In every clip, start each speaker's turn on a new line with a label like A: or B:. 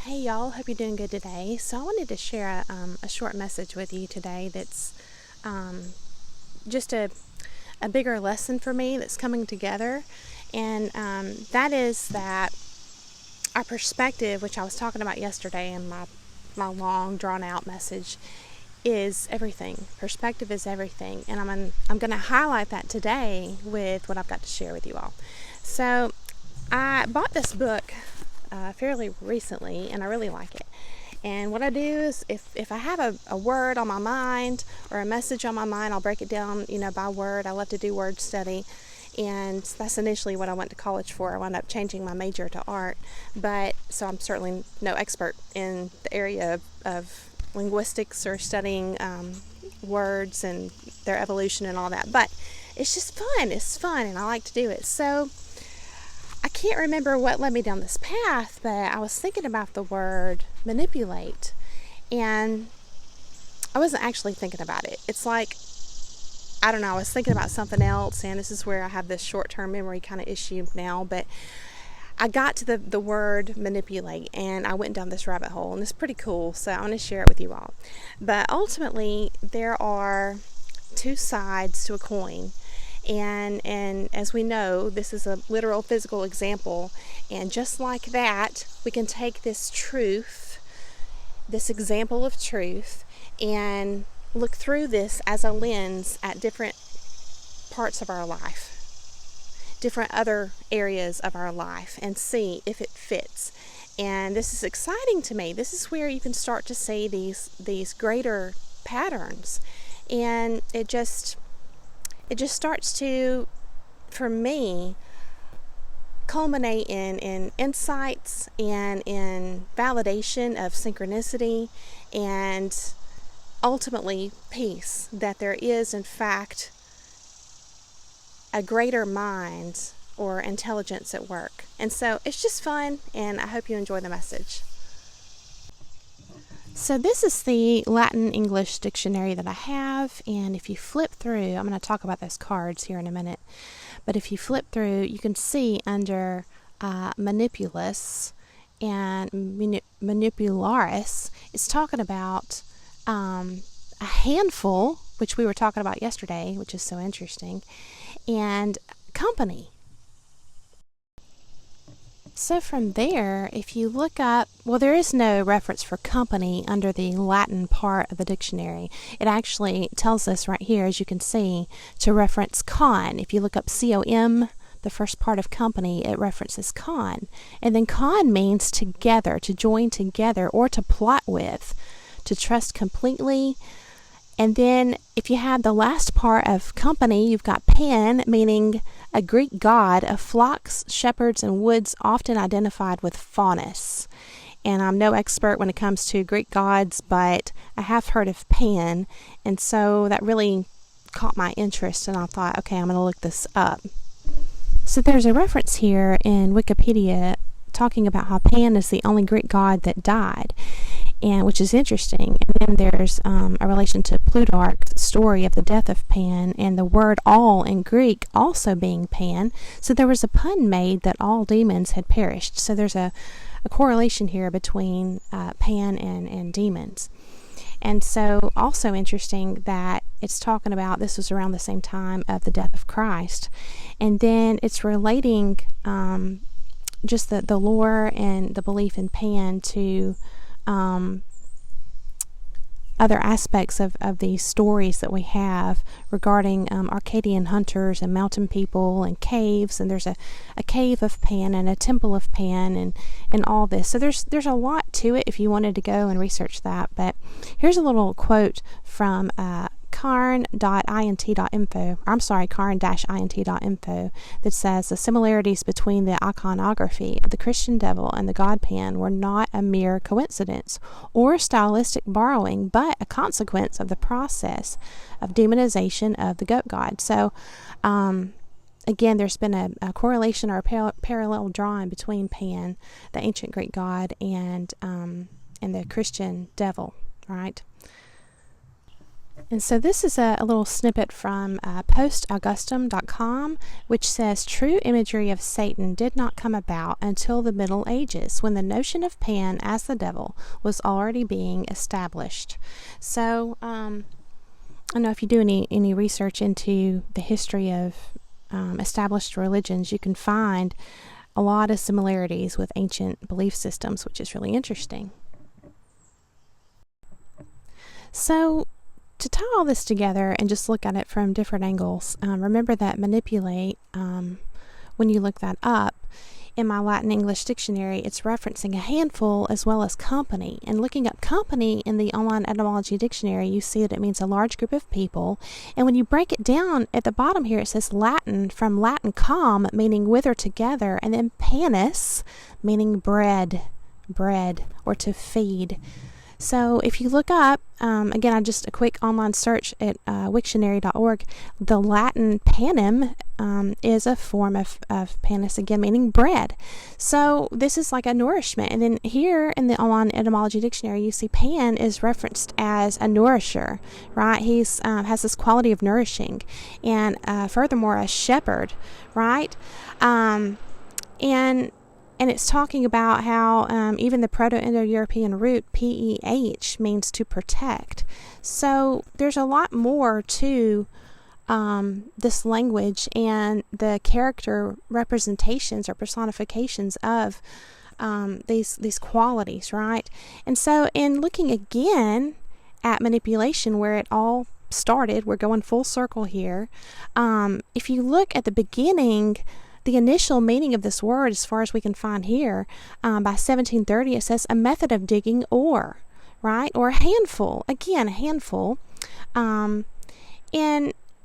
A: Hey y'all, hope you're doing good today. So I wanted to share a short message with you today that's just a bigger lesson for me that's coming together. And that is that our perspective, which I was talking about yesterday in my long drawn out message, is everything. Perspective is everything. And I'm going to highlight that today with what I've got to share with you all. So I bought this book fairly recently, and I really like it. And what I do is if I have a word on my mind or a message on my mind, I'll break it down, by word. I love to do word study, and that's initially what I went to college for. I wound up changing my major to art, but so I'm certainly no expert in the area of linguistics or studying words and their evolution and all that. But it's just fun. It's fun, and I like to do it. So I can't remember what led me down this path, but I was thinking about the word manipulate, and I wasn't actually thinking about it. It's like, I don't know, I was thinking about something else, and this is where I have this short-term memory kind of issue now, but I got to the word manipulate, and I went down this rabbit hole, and it's pretty cool, so I want to share it with you all. But ultimately, there are two sides to a coin. And as we know, this is a literal physical example, and just like that, we can take this truth, this example of truth, and look through this as a lens at different parts of our life, different other areas of our life, and see if it fits. And this is exciting to me. This is where you can start to see these greater patterns, and it just starts to, for me, culminate in insights and in validation of synchronicity and ultimately peace, that there is in fact a greater mind or intelligence at work. And so it's just fun, and I hope you enjoy the message. So this is the Latin English dictionary that I have, and if you flip through, I'm going to talk about those cards here in a minute, but if you flip through, you can see under manipulus and manipularis, it's talking about a handful, which we were talking about yesterday, which is so interesting, and company. So from there, if you look up, well, there is no reference for company under the Latin part of the dictionary. It actually tells us right here, as you can see, to reference con. If you look up com, the first part of company, it references con. And then con means together, to join together, or to plot with, to trust completely. And then if you have the last part of company, you've got Pan, meaning a Greek god of flocks, shepherds, and woods, often identified with Faunus. And I'm no expert when it comes to Greek gods, but I have heard of Pan, and so that really caught my interest, and I thought, okay, I'm going to look this up. So there's a reference here in Wikipedia talking about how Pan is the only Greek god that died, and which is interesting. And then there's a relation to Plutarch's story of the death of Pan, and the word all in Greek also being Pan. So there was a pun made that all demons had perished. So there's a correlation here between Pan and demons. And so also interesting that it's talking about, this was around the same time of the death of Christ. And then it's relating just the lore and the belief in Pan to other aspects of these stories that we have regarding Arcadian hunters and mountain people and caves, and there's a cave of Pan and a temple of Pan and all this. So there's a lot to it if you wanted to go and research that. But here's a little quote from carn-int.info that says the similarities between the iconography of the Christian devil and the god Pan were not a mere coincidence or stylistic borrowing, but a consequence of the process of demonization of the goat god. So again, there's been a correlation or a parallel drawing between Pan, the ancient Greek god, and the Christian devil, right? And so this is a little snippet from postaugustum.com, which says true imagery of Satan did not come about until the Middle Ages, when the notion of Pan as the devil was already being established. So I don't know if you do any research into the history of established religions, you can find a lot of similarities with ancient belief systems, which is really interesting. So to tie all this together and just look at it from different angles, remember that manipulate, when you look that up, in my Latin English dictionary, it's referencing a handful as well as company. And looking up company in the online etymology dictionary, you see that it means a large group of people. And when you break it down at the bottom here, it says Latin, from Latin com, meaning with or together, and then panis, meaning bread, or to feed. So if you look up, again, I just a quick online search at Wiktionary.org, the Latin panem is a form of panis, again, meaning bread. So this is like a nourishment. And then here in the online etymology dictionary, you see Pan is referenced as a nourisher, right? He's has this quality of nourishing. And furthermore, a shepherd, right? And it's talking about how even the Proto-Indo-European root, PEH, means to protect. So there's a lot more to this language and the character representations or personifications of these qualities, right? And so in looking again at manipulation, where it all started, we're going full circle here. If you look at the beginning, the initial meaning of this word, as far as we can find here, by 1730, it says a method of digging ore, right? Or a handful. Again, a handful. And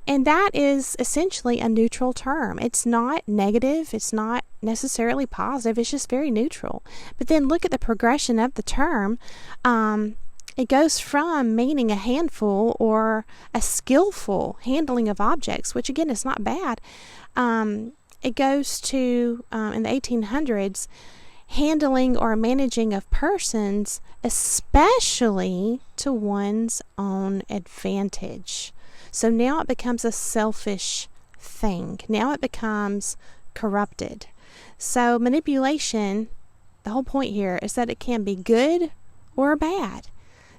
A: that is essentially a neutral term. It's not negative. It's not necessarily positive. It's just very neutral. But then look at the progression of the term. It goes from meaning a handful or a skillful handling of objects, which again is not bad. It goes to, in the 1800s, handling or managing of persons, especially to one's own advantage. So now it becomes a selfish thing. Now it becomes corrupted. So manipulation, the whole point here is that it can be good or bad.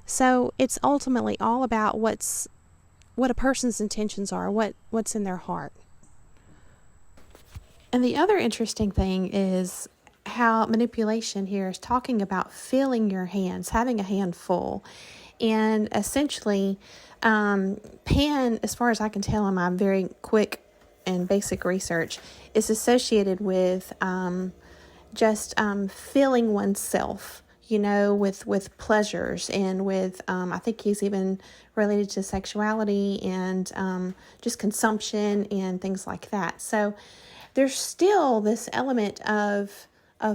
A: So it's ultimately all about what a person's intentions are, what's in their heart. And the other interesting thing is how manipulation here is talking about filling your hands, having a handful. And essentially, Pan, as far as I can tell in my very quick and basic research, is associated with just filling oneself, with pleasures and with, I think he's even related to sexuality and just consumption and things like that. So there's still this element of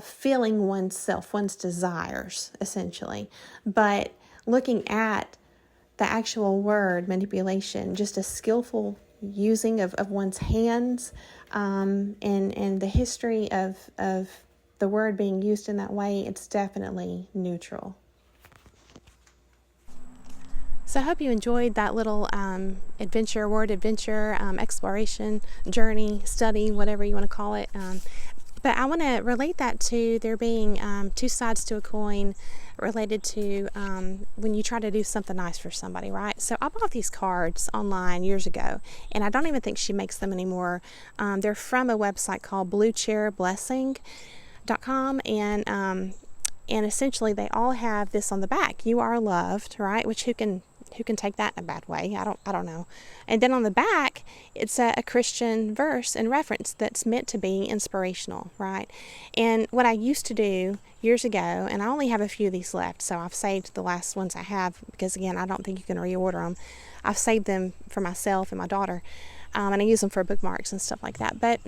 A: filling oneself, one's desires, essentially. But looking at the actual word manipulation, just a skillful using of one's hands, and the history of the word being used in that way, it's definitely neutral. So I hope you enjoyed that little word adventure, exploration, journey, study, whatever you want to call it. But I want to relate that to there being two sides to a coin related to when you try to do something nice for somebody, right? So I bought these cards online years ago, and I don't even think she makes them anymore. They're from a website called bluechairblessing.com, and essentially they all have this on the back: "You are loved," right? Which who can take that in a bad way? I don't know. And then on the back, it's a Christian verse and reference that's meant to be inspirational, right? And what I used to do years ago, and I only have a few of these left, so I've saved the last ones I have, because again, I don't think you can reorder them. I've saved them for myself and my daughter, and I use them for bookmarks and stuff like that. But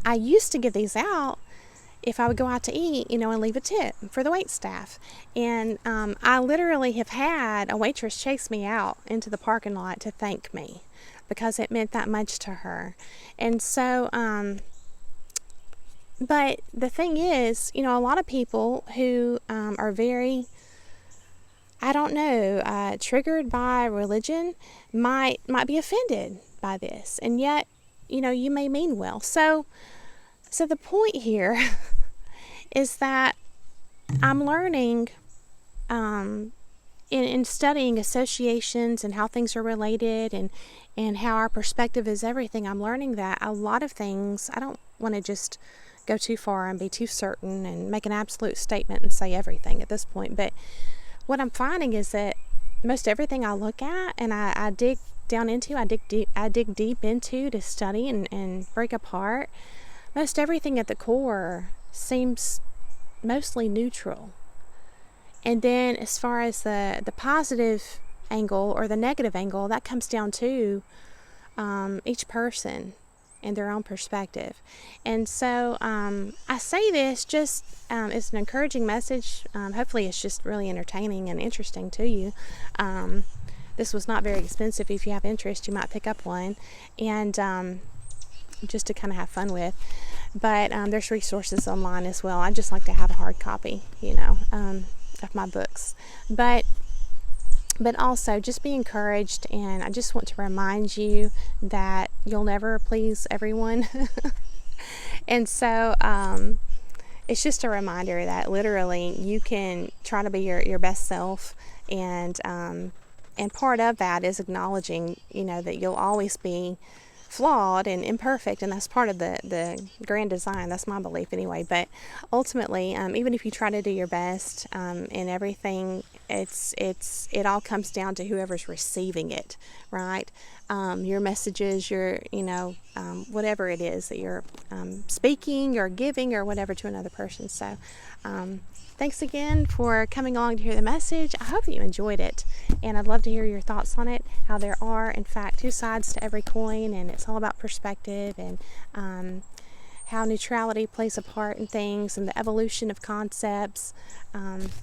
A: I used to give these out if I would go out to eat, and leave a tip for the wait staff. And I literally have had a waitress chase me out into the parking lot to thank me because it meant that much to her. And so, but the thing is, a lot of people who are very, I don't know, triggered by religion might be offended by this, and yet, you may mean well. So the point here is that I'm learning, in studying associations and how things are related, and how our perspective is everything. I'm learning that a lot of things, I don't want to just go too far and be too certain and make an absolute statement and say everything at this point, but what I'm finding is that most everything I look at and I dig down into, I dig deep into to study and break apart, most everything at the core seems mostly neutral. And then as far as the positive angle or the negative angle, that comes down to each person and their own perspective. And so I say this just as an encouraging message. Hopefully it's just really entertaining and interesting to you. This was not very expensive. If you have interest, you might pick up one, and just to kind of have fun with. But there's resources online as well. I just like to have a hard copy, of my books. But also just be encouraged, and I just want to remind you that you'll never please everyone. And so it's just a reminder that literally you can try to be your best self, and part of that is acknowledging, that you'll always be flawed and imperfect, and that's part of the grand design. That's my belief anyway. But ultimately, even if you try to do your best in everything, it all comes down to whoever's receiving it, right? Your messages, your whatever it is that you're speaking or giving or whatever to another person. So thanks again for coming along to hear the message. I hope that you enjoyed it, and I'd love to hear your thoughts on it, how there are, in fact, two sides to every coin, and it's all about perspective, and how neutrality plays a part in things, and the evolution of concepts.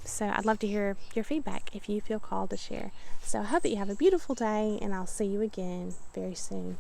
A: So I'd love to hear your feedback if you feel called to share. So I hope that you have a beautiful day, and I'll see you again very soon.